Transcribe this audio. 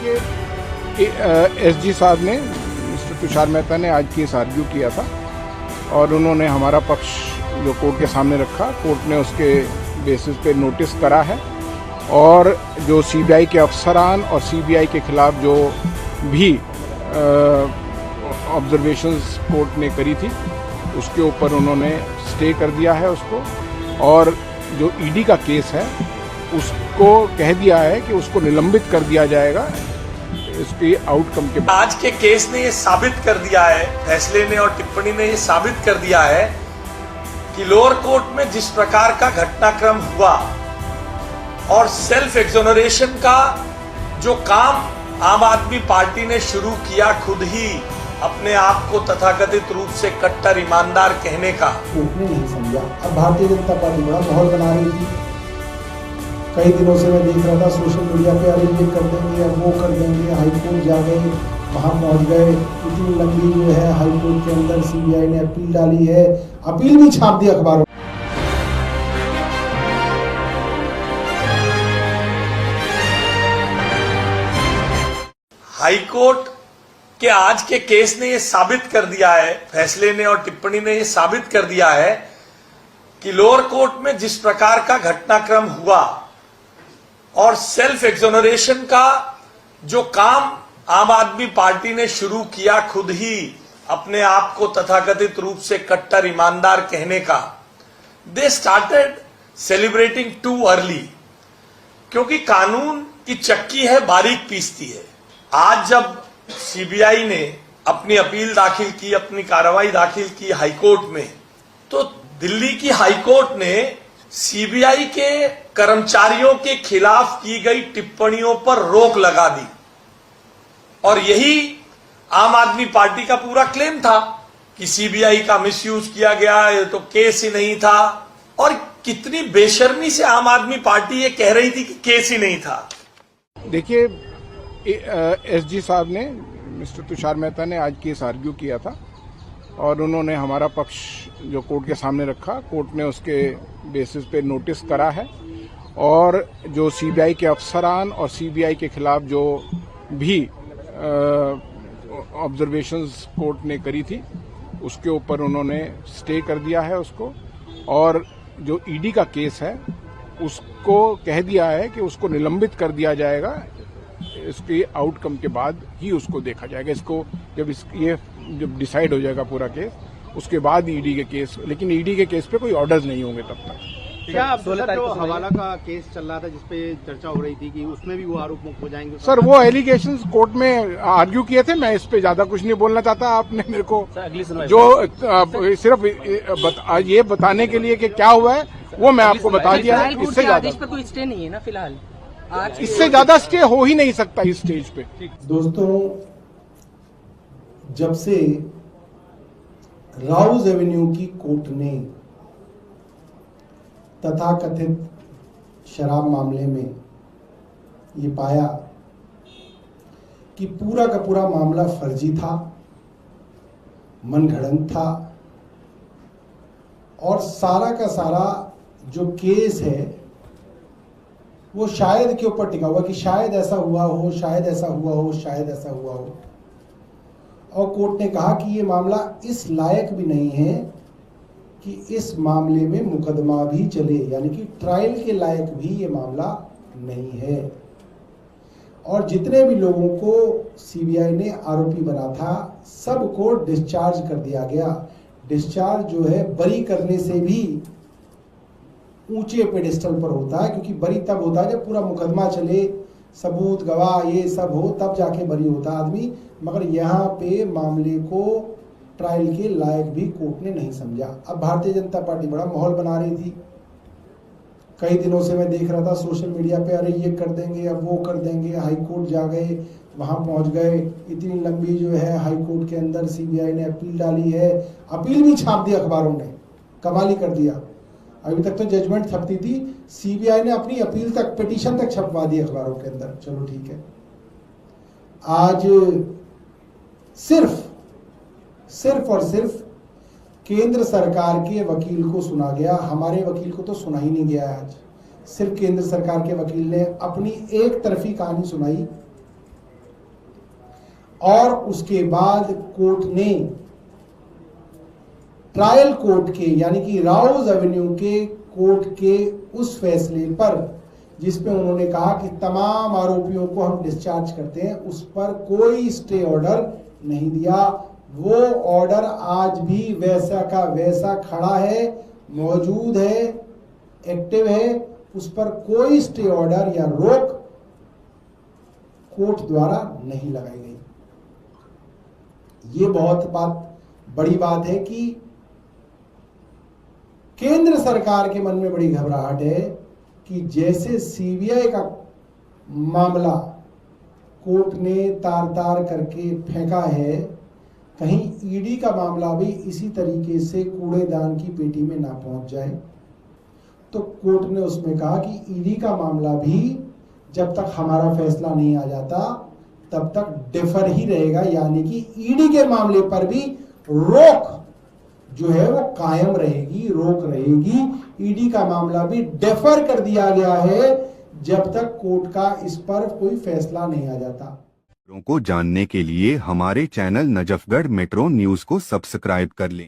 देखिए एसजी साहब ने, मिस्टर तुषार मेहता ने आज केस आर्ग्यू किया था और उन्होंने हमारा पक्ष जो कोर्ट के सामने रखा, कोर्ट ने उसके बेसिस पे नोटिस करा है और जो सीबीआई के अफसरान और सीबीआई के खिलाफ जो भी ऑब्जर्वेशंस कोर्ट ने करी थी उसके ऊपर उन्होंने स्टे कर दिया है उसको, और जो ईडी का केस है उसको कह दिया है कि उसको निलंबित कर दिया जाएगा इसके आउटकम के बाद। आज के केस ने ये साबित कर दिया है, फैसले ने और टिप्पणी ने ये साबित कर दिया है कि लोअर कोर्ट में जिस प्रकार का घटनाक्रम हुआ और सेल्फ एक्सोनरेशन का जो काम आम आदमी पार्टी ने शुरू किया, खुद ही अपने आप को तथाकथित रूप से कट्टर ईमानदार कहने का, कोर्ट ने नहीं समझा। अब भारतीय जनता पार्टी बड़ा माहौल बना रही थी। कई दिनों से मैं देख रहा था सोशल मीडिया पे, अरे ये कर देंगे, अब वो कर देंगे, हाईकोर्ट जा गए, वहां पहुंच गए। इतनी लंबी जो है हाईकोर्ट के अंदर सीबीआई ने अपील डाली है, अपील भी छाप दी अखबारों। हाईकोर्ट के आज के केस ने ये साबित कर दिया है, फैसले ने और टिप्पणी ने ये साबित कर दिया है कि लोअर कोर्ट में जिस प्रकार का घटनाक्रम हुआ और सेल्फ एक्सोनरेशन का जो काम आम आदमी पार्टी ने शुरू किया, खुद ही अपने आप को तथाकथित रूप से कट्टर ईमानदार कहने का, they started celebrating too early, क्योंकि कानून की चक्की है, बारीक पीसती है। आज जब सीबीआई ने अपनी अपील दाखिल की, अपनी कार्रवाई दाखिल की हाईकोर्ट में, तो दिल्ली की हाईकोर्ट ने सीबीआई के कर्मचारियों के खिलाफ की गई टिप्पणियों पर रोक लगा दी और यही आम आदमी पार्टी का पूरा क्लेम था कि सीबीआई का मिसयूज किया गया, ये तो केस ही नहीं था। और कितनी बेशर्मी से आम आदमी पार्टी ये कह रही थी कि केस ही नहीं था। देखिए एसजी साहब ने, मिस्टर तुषार मेहता ने आज केस आर्ग्यू किया था और उन्होंने हमारा पक्ष जो कोर्ट के सामने रखा, कोर्ट ने उसके बेसिस पे नोटिस करा है और जो सीबीआई के अफसरान और सीबीआई के खिलाफ जो भी ऑब्जर्वेशंस कोर्ट ने करी थी उसके ऊपर उन्होंने स्टे कर दिया है उसको, और जो ईडी का केस है उसको कह दिया है कि उसको निलंबित कर दिया जाएगा इसके आउटकम के बाद ही उसको देखा जाएगा। इसको जब डिसाइड हो जाएगा पूरा केस, उसके बाद ईडी के केस, लेकिन ईडी के केस पे कोई ऑर्डर्स नहीं होंगे तब तक। क्या आप 16 तारीख को हवाला का केस चल रहा था जिसपे चर्चा हो रही थी कि उसमें भी वो आरोप मुक्त हो जाएंगे? सर वो एलिगेशंस कोर्ट में आर्ग्यू किए थे, मैं इस पे ज्यादा कुछ नहीं बोलना चाहता। आपने मेरे को जो सिर्फ ये बताने के लिए कि क्या हुआ है वो मैं आपको बता दिया है। इससे ज्यादा पर कोई स्टे नहीं है ना फिलहाल, इससे ज्यादा स्टे हो ही नहीं सकता इस स्टेज पे। दोस्तों, जब से राउज एवेन्यू की कोर्ट ने तथाकथित शराब मामले में ये पाया कि पूरा का पूरा मामला फर्जी था, मनगढ़ंत था और सारा का सारा जो केस है वो शायद के ऊपर टिका हुआ कि शायद ऐसा हुआ हो, शायद ऐसा हुआ हो, शायद ऐसा हुआ हो। और कोर्ट ने कहा कि ये मामला इस लायक भी नहीं है कि इस मामले में मुकदमा भी चले, यानी कि ट्रायल के लायक भी ये मामला नहीं है। और जितने भी लोगों को सीबीआई ने आरोपी बना था सबको डिस्चार्ज कर दिया गया। डिस्चार्ज जो है बरी करने से भी ऊंचे पेडिस्टल पर होता है, क्योंकि बरी तब होता है जब पूरा मुकदमा चले, सबूत गवाह ये सब हो, तब जाके बरी होता आदमी। मगर यहाँ पे मामले को ट्रायल के लायक भी कोर्ट ने नहीं समझा। अब भारतीय जनता पार्टी बड़ा माहौल बना रही थी। कई दिनों से मैं देख रहा था सोशल मीडिया पे, अरे ये कर देंगे, अब वो कर देंगे, हाईकोर्ट जा गए, वहां पहुंच गए। इतनी लंबी जो है हाईकोर्ट के अंदर सीबीआई ने अपील डाली है, अपील भी छाप दी अखबारों ने, कमाल ही कर दिया। अभी तक तो जजमेंट छपती थी, सीबीआई ने अपनी अपील तक, पिटीशन तक छपवा दी अखबारों के अंदर। चलो ठीक है, आज सिर्फ और सिर्फ केंद्र सरकार के वकील को सुना गया, हमारे वकील को तो सुना ही नहीं गया। आज सिर्फ केंद्र सरकार के वकील ने अपनी एक तरफी कहानी सुनाई और उसके बाद कोर्ट ने ट्रायल कोर्ट के यानी कि राउज एवेन्यू के कोर्ट के उस फैसले पर जिसमें उन्होंने कहा कि तमाम आरोपियों को हम डिस्चार्ज करते हैं, उस पर कोई स्टे ऑर्डर नहीं दिया। वो ऑर्डर आज भी वैसा का वैसा खड़ा है, मौजूद है, एक्टिव है। उस पर कोई स्टे ऑर्डर या रोक कोर्ट द्वारा नहीं लगाई गई। ये बहुत बड़ी बात है कि केंद्र सरकार के मन में बड़ी घबराहट है कि जैसे सीबीआई का मामला कोर्ट ने तार तार करके फेंका है, कहीं ईडी का मामला भी इसी तरीके से कूड़ेदान की पेटी में ना पहुंच जाए। तो कोर्ट ने उसमें कहा कि ईडी का मामला भी जब तक हमारा फैसला नहीं आ जाता तब तक डिफर ही रहेगा, यानी कि ईडी के मामले पर भी रोक जो है वो कायम रहेगी, रोक रहेगी। ईडी का मामला भी डिफर कर दिया गया है जब तक कोर्ट का इस पर कोई फैसला नहीं आ जाता। को जानने के लिए हमारे चैनल नजफगढ़ मेट्रो न्यूज को सब्सक्राइब कर लें।